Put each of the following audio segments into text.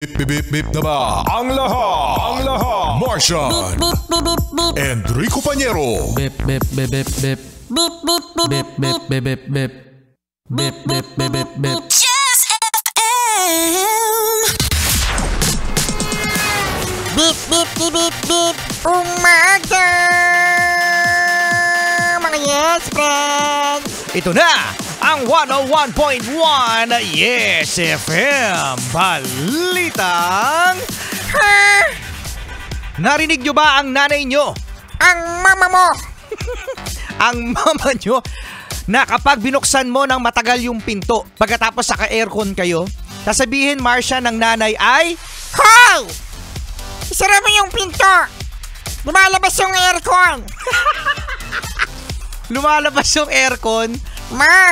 Bip bip bip na ba ang lahat? Martian and Rico Panyero. Bip bip bip bip bip bip bip bip bip bip bip bip bip bip bip bip. Just FM. Bip bip bip bip bip. Umaga mga yes friends. Ito na ang 101.1 Yes FM Balitang Narinig nyo ba ang nanay nyo? Ang mama mo. Ang mama nyo na kapag binuksan mo ng matagal yung pinto pagkatapos saka-aircon kayo, sasabihin Marcia ng nanay ay Hoy! Isara mo yung pinto. Lumalabas yung aircon. lumalabas yung aircon. Ma,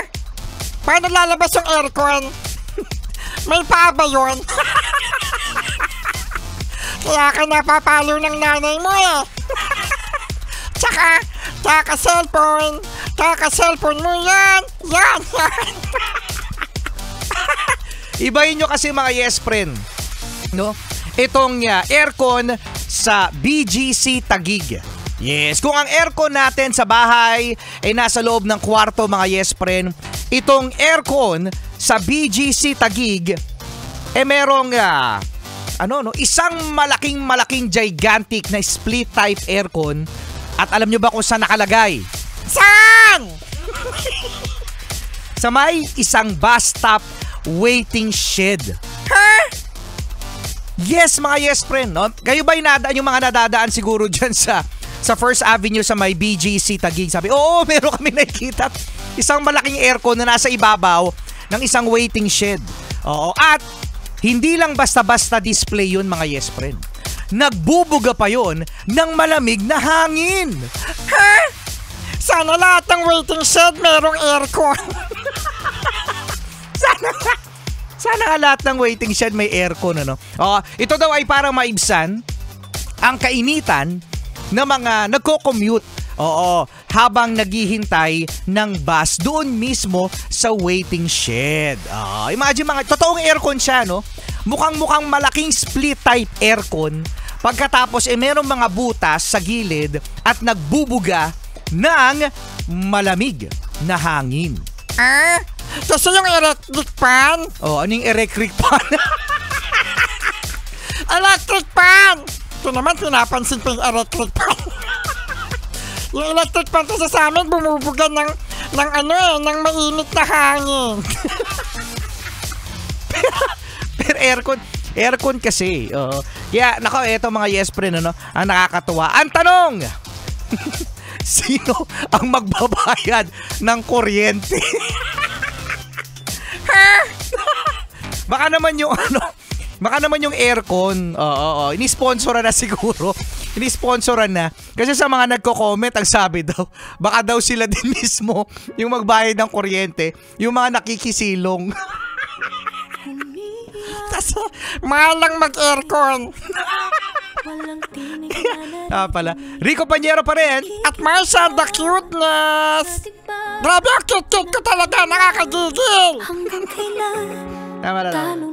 paano lalabas yung aircon? May paa ba yun? Kaya ka napapalo ng nanay mo eh. Tsaka cellphone mo yan. Yan. Ibahin nyo kasi mga yes friend, no? Itong aircon sa BGC Taguig. Yes, kung ang aircon natin sa bahay ay nasa loob ng kwarto mga yes friend, itong aircon sa BGC Taguig merong isang malaking gigantic na split type aircon. At alam nyo ba kung saan nakalagay? Saan? Sa may isang bus stop waiting shed. Huh? Yes mga yes friend, no? Kayo ba yung mga nadadaan siguro dyan sa First Avenue sa may BGC Taguig? Sabi, oo, meron kami nakikita isang malaking aircon na nasa ibabaw ng isang waiting shed. Oo, at hindi lang basta-basta display yun mga yes friend. Nagbubuga pa yun ng malamig na hangin. Huh? Sana lahat ng waiting shed merong aircon. Sana nga lahat ng waiting shed may aircon, ano? Ito daw ay parang maibsan ang kainitan na mga nagko-commute. Oo, habang naghihintay ng bus doon mismo sa waiting shed. Imagine mga totoong aircon siya, no? Mukhang malaking split type aircon. Pagkatapos merong mga butas sa gilid at nagbubuga ng malamig na hangin. Kasi yung electric fan? Ano yung electric fan? Electric fan! Ito naman pinapansin pa yung electric fan. Yung electric fan kasi sa amin bumubuga ng mainit na hangin. Pero aircon kasi. Kaya nako, eto mga yes friend, ang nakakatuwa. Ang tanong, sino ang magbabayad ng kuryente? Baka naman yung aircon, ini-sponsoran na siguro. Ini-sponsoran na. Kasi sa mga nagko-comment, ang sabi daw, baka daw sila din mismo yung magbayad ng kuryente, yung mga nakikisilong. Kasi mahal lang mag-aircon. Pala. Rico Panyero pa rin. At Marcia, the cuteness. Grabe ang cute ko talaga, nakakagigil. Hanggang kailan Tama na lang.